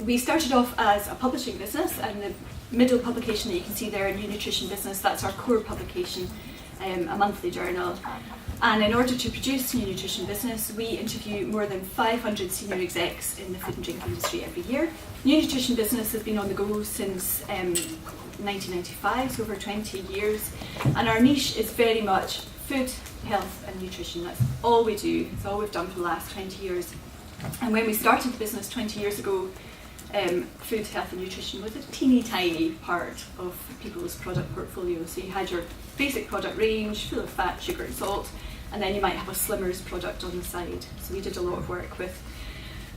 We started off as a publishing business, and the middle publication that you can see there, New Nutrition Business, that's our core publication, a monthly journal. And in order to produce New Nutrition Business, we interview more than 500 senior execs in the food and drink industry every year. New Nutrition Business has been on the go since 1995, so over 20 years. And our niche is very much food, health and nutrition. That's all we do. It's all we've done for the last 20 years. And when we started the business 20 years ago, food, health and nutrition was a teeny tiny part of people's product portfolio. So you had your basic product range full of fat, sugar and salt, and then you might have a Slimmers product on the side. So we did a lot of work with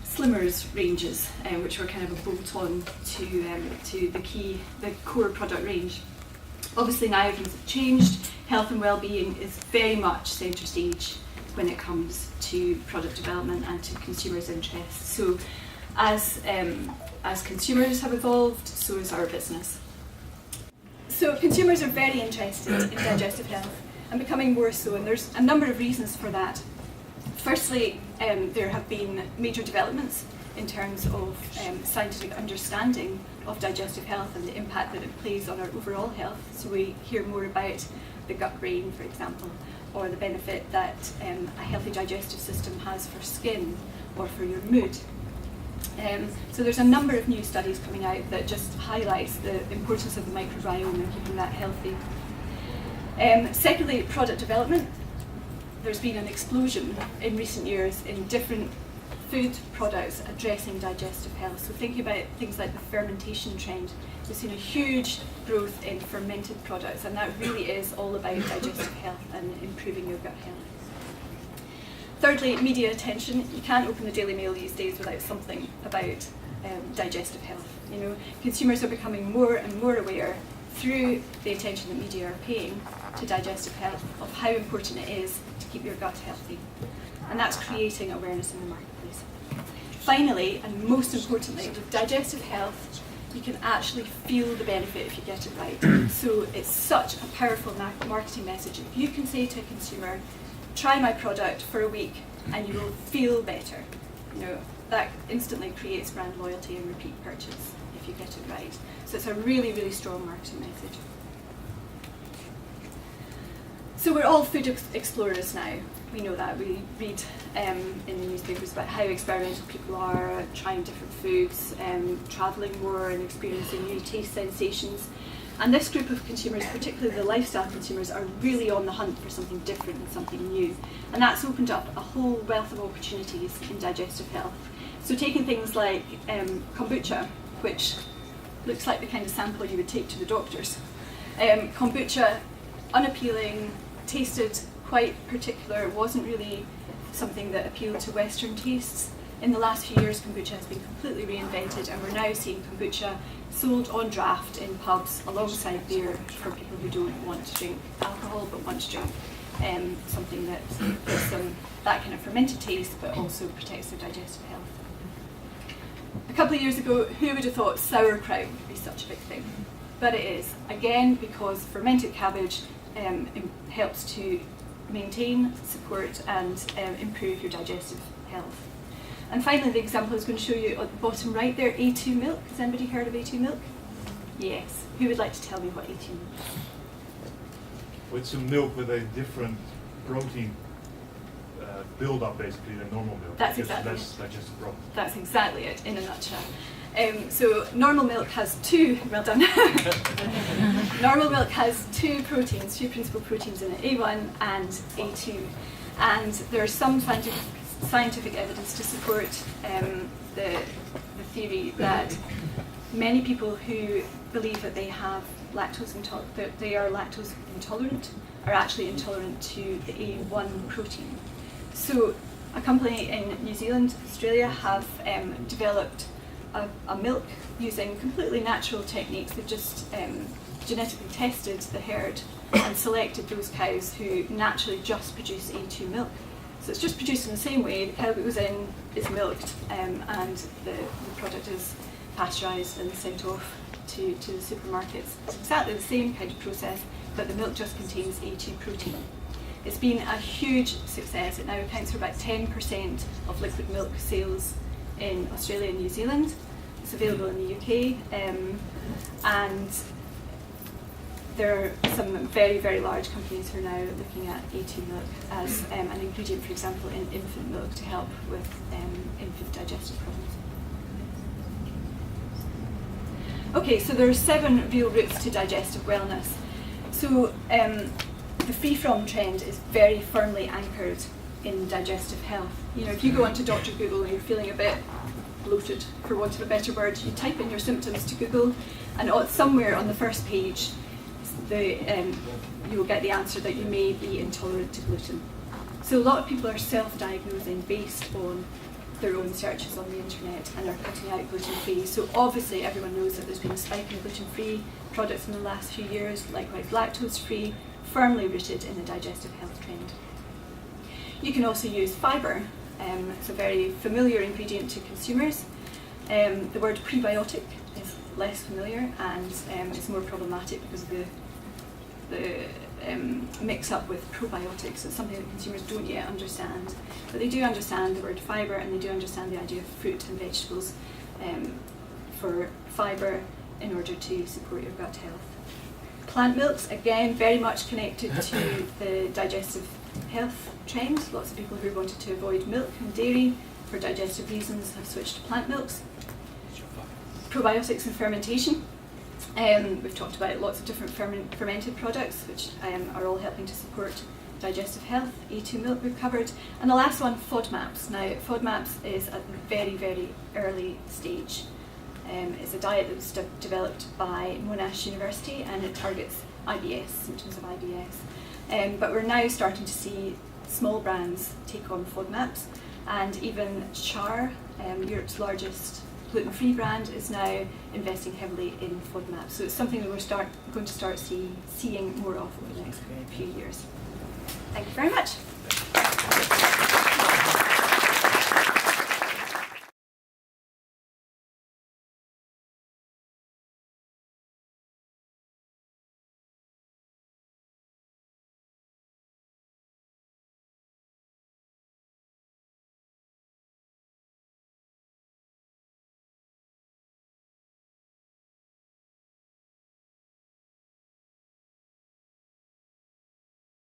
Slimmers ranges, which were kind of a bolt-on to the core product range. Obviously now things have changed. Health and well-being is very much centre stage when it comes to product development and to consumers' interests. So as consumers have evolved, so has our business. So consumers are very interested in digestive health and becoming more so, and there's a number of reasons for that. Firstly, there have been major developments in terms of scientific understanding of digestive health and the impact that it plays on our overall health. So we hear more about the gut brain, for example, or the benefit that a healthy digestive system has for skin or for your mood. So there's a number of new studies coming out that just highlights the importance of the microbiome and keeping that healthy. Secondly, product development. There's been an explosion in recent years in different food products addressing digestive health. So thinking about things like the fermentation trend, we've seen a huge growth in fermented products, and that really is all about digestive health and improving your gut health. Thirdly, media attention. You can't open the Daily Mail these days without something about digestive health. You know, consumers are becoming more and more aware through the attention that media are paying to digestive health of how important it is to keep your gut healthy. And that's creating awareness in the marketplace. Finally, and most importantly, with digestive health, you can actually feel the benefit if you get it right. So it's such a powerful marketing message. If you can say to a consumer, try my product for a week and you will feel better, you know, that instantly creates brand loyalty and repeat purchase if you get it right. So it's a really, really strong marketing message. So we're all food explorers now. We know that. We read in the newspapers about how experimental people are, trying different foods, travelling more and experiencing new taste sensations. And this group of consumers, particularly the lifestyle consumers, are really on the hunt for something different and something new. And that's opened up a whole wealth of opportunities in digestive health. So taking things like kombucha, which looks like the kind of sample you would take to the doctors. Kombucha, unappealing, tasted quite particular, wasn't really something that appealed to Western tastes. In the last few years, kombucha has been completely reinvented, and we're now seeing kombucha sold on draft in pubs alongside beer for people who don't want to drink alcohol but want to drink something that gives them that kind of fermented taste but also protects their digestive health. A couple of years ago, who would have thought sauerkraut would be such a big thing? But it is, again, because fermented cabbage helps to maintain, support and improve your digestive health. And finally, the example I was going to show you at the bottom right there, A2 milk. Has anybody heard of A2 milk? Yes. Who would like to tell me what A2 milk is? Well, it's a milk with a different protein build-up, basically, than normal milk. That's exactly less digestive problem. That's exactly it, in a nutshell. So normal milk has two, well done. Normal milk has two proteins, two principal proteins in it, A1 and A2. And there's some scientific evidence to support the theory that many people who believe that they have that they are lactose intolerant are actually intolerant to the A1 protein. So a company in New Zealand, Australia, have developed a milk using completely natural techniques. They've just genetically tested the herd and selected those cows who naturally just produce A2 milk. So it's just produced in the same way. The cow that goes in is milked and the product is pasteurised and sent off to the supermarkets. It's exactly the same kind of process, but the milk just contains A2 protein. It's been a huge success. It now accounts for about 10% of liquid milk sales in Australia and New Zealand. It's available in the UK, and there are some very, very large companies who are now looking at A2 milk as an ingredient, for example, in infant milk to help with infant digestive problems. Okay, so there are 7 real routes to digestive wellness. So the free-from trend is very firmly anchored in digestive health. You know, if you go onto Dr. Google and you're feeling a bit bloated, for want of a better word, you type in your symptoms to Google, and somewhere on the first page, you will get the answer that you may be intolerant to gluten. So a lot of people are self-diagnosing based on their own searches on the internet and are cutting out gluten-free. So obviously everyone knows that there's been a spike in gluten-free products in the last few years, likewise lactose-free, firmly rooted in the digestive health trend. You can also use fibre. It's a very familiar ingredient to consumers. The word prebiotic is less familiar and is more problematic because of the mix-up with probiotics. It's something that consumers don't yet understand. But they do understand the word fibre, and they do understand the idea of fruit and vegetables for fibre in order to support your gut health. Plant milks, again, very much connected to the digestive health trend. Lots of people who wanted to avoid milk and dairy for digestive reasons have switched to plant milks. Probiotics and fermentation. We've talked about lots of different fermented products, which are all helping to support digestive health. A2 milk we've covered. And the last one, FODMAPs. Now, FODMAPs is at the very, very early stage. It's a diet that was developed by Monash University, and it targets IBS, symptoms of IBS. But we're now starting to see small brands take on FODMAPs, and even Char, Europe's largest gluten-free brand, is now investing heavily in FODMAPs. So it's something that we're going to start seeing more of over the next few years. Thank you very much.